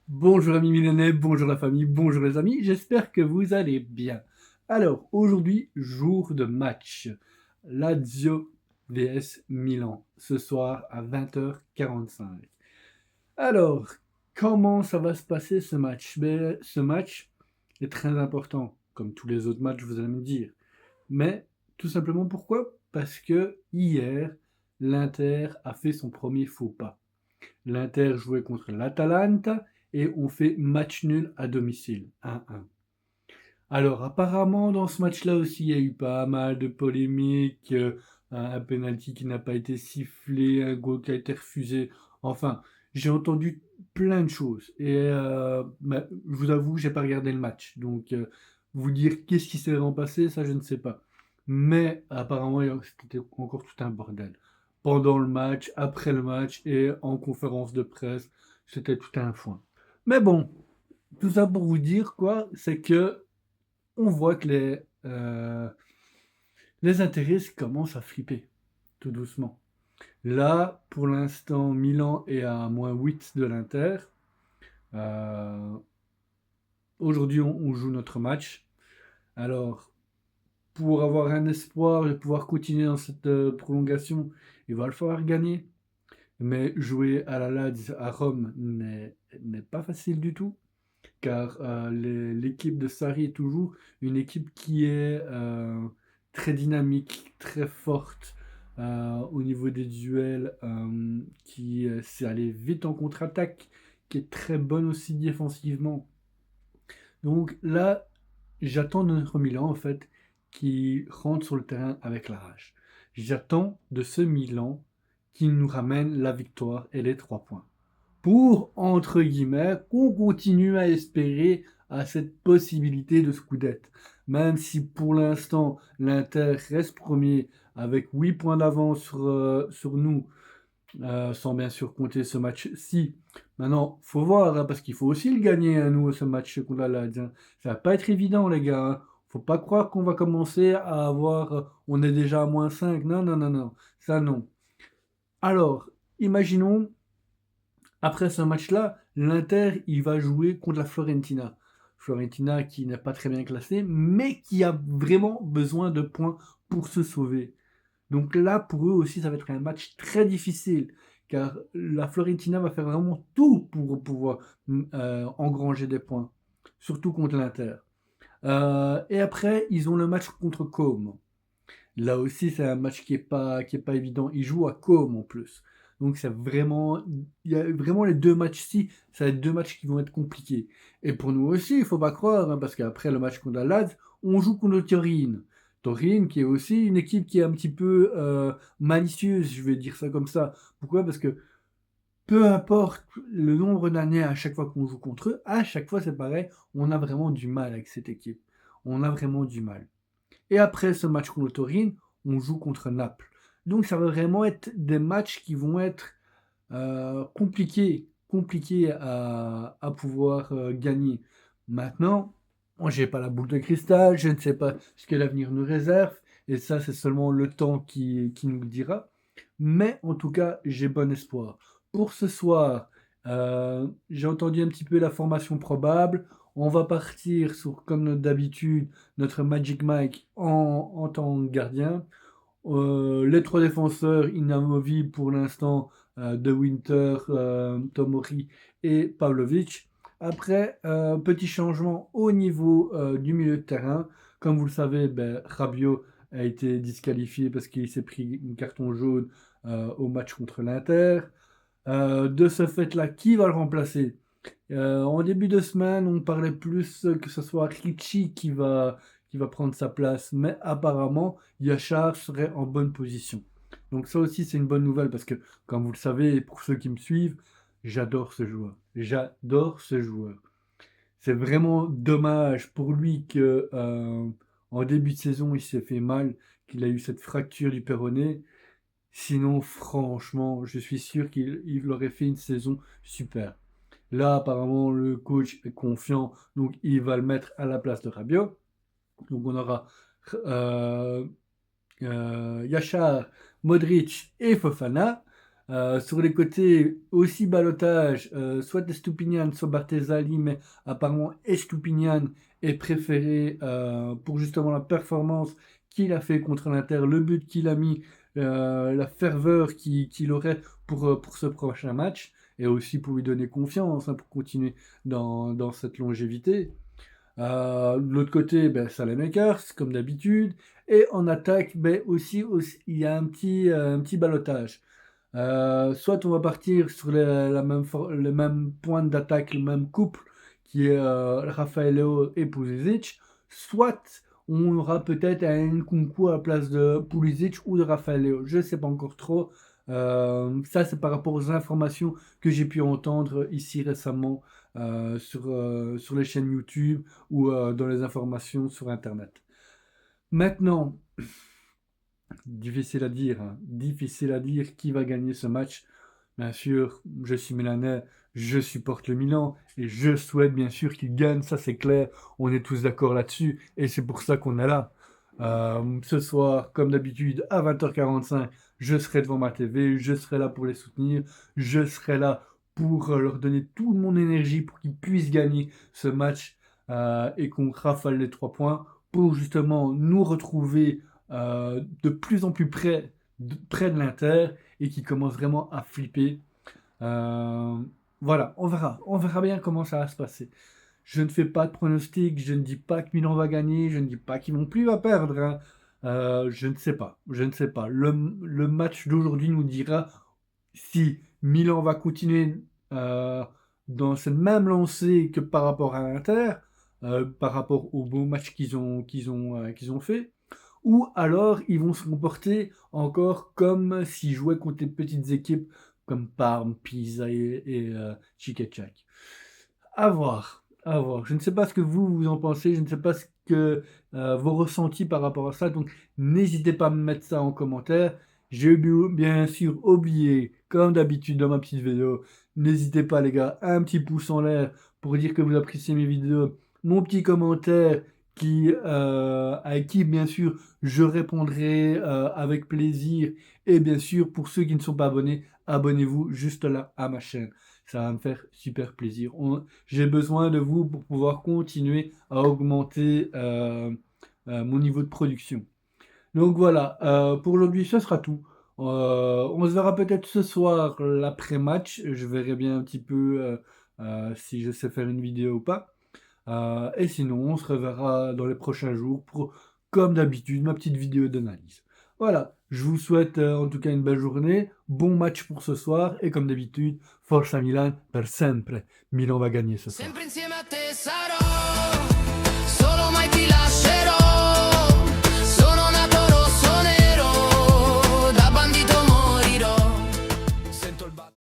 Bonjour amis millénaires, bonjour la famille, bonjour les amis, j'espère que vous allez bien. Alors, aujourd'hui, jour de match. Lazio vs Milan, ce soir à 20h45. Alors, comment ça va se passer ce match? Ce match est très important, comme tous les autres matchs, vous allez me dire. Mais tout simplement pourquoi? Parce que hier, l'Inter a fait son premier faux pas. L'Inter jouait contre l'Atalanta et on fait match nul à domicile, 1-1. Alors apparemment dans ce match-là aussi il y a eu pas mal de polémiques, un penalty qui n'a pas été sifflé, un goal qui a été refusé. Enfin, j'ai entendu plein de choses et je vous avoue, j'ai pas regardé le match. Donc vous dire qu'est-ce qui s'est vraiment passé, ça je ne sais pas. Mais apparemment c'était encore tout un bordel. Pendant le match, après le match et en conférence de presse, c'était tout un foin. Mais bon, tout ça pour vous dire quoi, c'est que on voit que les intérêts commencent à flipper, tout doucement. Là, pour l'instant, Milan est à -8 de l'Inter. Euh, Aujourd'hui, on joue notre match. Alors, pour avoir un espoir et pouvoir continuer dans cette prolongation, il va le falloir gagner. Mais jouer à la Lazio à Rome n'est pas facile du tout, car l'équipe de Sarri est toujours une équipe qui est très dynamique, très forte au niveau des duels, qui sait aller vite en contre-attaque, qui est très bonne aussi défensivement. Donc là, j'attends de notre Milan en fait qui rentre sur le terrain avec la rage. J'attends de ce Milan qui nous ramène la victoire et les 3 points pour, entre guillemets, qu'on continue à espérer à cette possibilité de Scudetto. Même si pour l'instant, l'Inter reste premier avec 8 points d'avance sur nous, sans bien sûr compter ce match-ci. Maintenant, faut voir, hein, parce qu'il faut aussi le gagner, hein, nous, ce match contre la Lazio, hein. Ça va pas être évident, les gars, hein. Faut pas croire qu'on va commencer à avoir... on est déjà à -5. Non, non, non, non. Ça, non. Alors, imaginons après ce match-là, l'Inter, il va jouer contre la Fiorentina. Fiorentina qui n'est pas très bien classée, mais qui a vraiment besoin de points pour se sauver. Donc là, pour eux aussi, ça va être un match très difficile, car la Fiorentina va faire vraiment tout pour pouvoir engranger des points, surtout contre l'Inter. Et après, ils ont le match contre Como. Là aussi, c'est un match qui est pas évident. Ils jouent à Côme en plus. Donc c'est vraiment, il y a vraiment les deux matchs-ci, ça va être deux matchs qui vont être compliqués. Et pour nous aussi, il faut pas croire, hein, parce qu'après le match contre la Lazio, on joue contre le Turin. Turin qui est aussi une équipe qui est un petit peu malicieuse, je vais dire ça comme ça. Pourquoi? Parce que peu importe le nombre d'années à chaque fois qu'on joue contre eux, à chaque fois c'est pareil, on a vraiment du mal avec cette équipe. On a vraiment du mal. Et après ce match contre le Torino, on joue contre Naples. Donc ça va vraiment être des matchs qui vont être compliqués à pouvoir gagner. Maintenant, moi j'ai pas la boule de cristal, je ne sais pas ce que l'avenir nous réserve, et ça c'est seulement le temps qui nous le dira. Mais en tout cas, j'ai bon espoir. Pour ce soir, j'ai entendu un petit peu la formation probable. On va partir sur, comme d'habitude, notre Magic Mike en tant que gardien. Les trois défenseurs inamovibles pour l'instant, De Winter, Tomori et Pavlovic. Après, petit changement au niveau du milieu de terrain. Comme vous le savez, ben, Rabiot a été disqualifié parce qu'il s'est pris une carton jaune au match contre l'Inter. De ce fait-là, qui va le remplacer? En début de semaine, on parlait plus que ce soit Ricci qui va prendre sa place, mais apparemment, Yachar serait en bonne position. Donc ça aussi, c'est une bonne nouvelle parce que, comme vous le savez, et pour ceux qui me suivent, j'adore ce joueur. J'adore ce joueur. C'est vraiment dommage pour lui que, en début de saison, il s'est fait mal, qu'il a eu cette fracture du péroné. Sinon, franchement, je suis sûr qu'il aurait fait une saison super. Là, apparemment, le coach est confiant, donc il va le mettre à la place de Rabiot. Donc on aura euh, Yachar, Modric et Fofana. Sur les côtés, aussi ballottage, soit Estupiñán, soit Barthez-Ali, mais apparemment Estupiñán est préféré pour justement la performance qu'il a fait contre l'Inter, le but qu'il a mis, la ferveur qu'il aurait pour ce prochain match, et aussi pour lui donner confiance, hein, pour continuer dans cette longévité. De l'autre côté, ben, Saelemaekers, comme d'habitude. Et en attaque, ben, aussi, il y a un petit ballottage. Soit on va partir sur le même point d'attaque, le même couple, qui est Rafael Leao et Pulisic. Soit on aura peut-être un Nkunku à la place de Pulisic ou de Rafael Leao. Je ne sais pas encore trop. Ça, c'est par rapport aux informations que j'ai pu entendre ici récemment sur les chaînes YouTube ou dans les informations sur Internet. Maintenant, difficile à dire, hein, difficile à dire qui va gagner ce match. Bien sûr, je suis Milanais, je supporte le Milan et je souhaite bien sûr qu'il gagne, ça c'est clair, on est tous d'accord là-dessus et c'est pour ça qu'on est là. Ce soir, comme d'habitude, à 20h45, je serai devant ma TV, je serai là pour les soutenir, je serai là pour leur donner toute mon énergie pour qu'ils puissent gagner ce match et qu'on rafale les 3 points pour justement nous retrouver de plus en plus près de l'Inter et qui commence vraiment à flipper. Euh, voilà, on verra bien comment ça va se passer. Je ne fais pas de pronostic, je ne dis pas que Milan va gagner, je ne dis pas qu'ils vont plus va perdre, hein. Je ne sais pas, je ne sais pas. Le match d'aujourd'hui nous dira si Milan va continuer dans cette même lancée que par rapport à l'Inter, par rapport au beau match qu'ils ont fait, ou alors ils vont se comporter encore comme s'ils jouaient contre des petites équipes comme Parme, Pisa et Čikečak. À voir, à voir. Je ne sais pas ce que vous en pensez, je ne sais pas ce que vos ressentis par rapport à ça, donc n'hésitez pas à me mettre ça en commentaire. J'ai bien sûr oublié, comme d'habitude dans ma petite vidéo, n'hésitez pas les gars, un petit pouce en l'air pour dire que vous appréciez mes vidéos, mon petit commentaire à qui bien sûr je répondrai avec plaisir, et bien sûr pour ceux qui ne sont pas abonnés, abonnez-vous juste là à ma chaîne. Ça va me faire super plaisir. J'ai besoin de vous pour pouvoir continuer à augmenter mon niveau de production. Donc voilà, pour aujourd'hui, ce sera tout. On se verra peut-être ce soir, l'après-match. Je verrai bien un petit peu si je sais faire une vidéo ou pas. Et sinon, on se reverra dans les prochains jours pour, comme d'habitude, ma petite vidéo d'analyse. Voilà, je vous souhaite en tout cas une belle journée, bon match pour ce soir, et comme d'habitude, Forza Milan per sempre. Milan va gagner ce soir.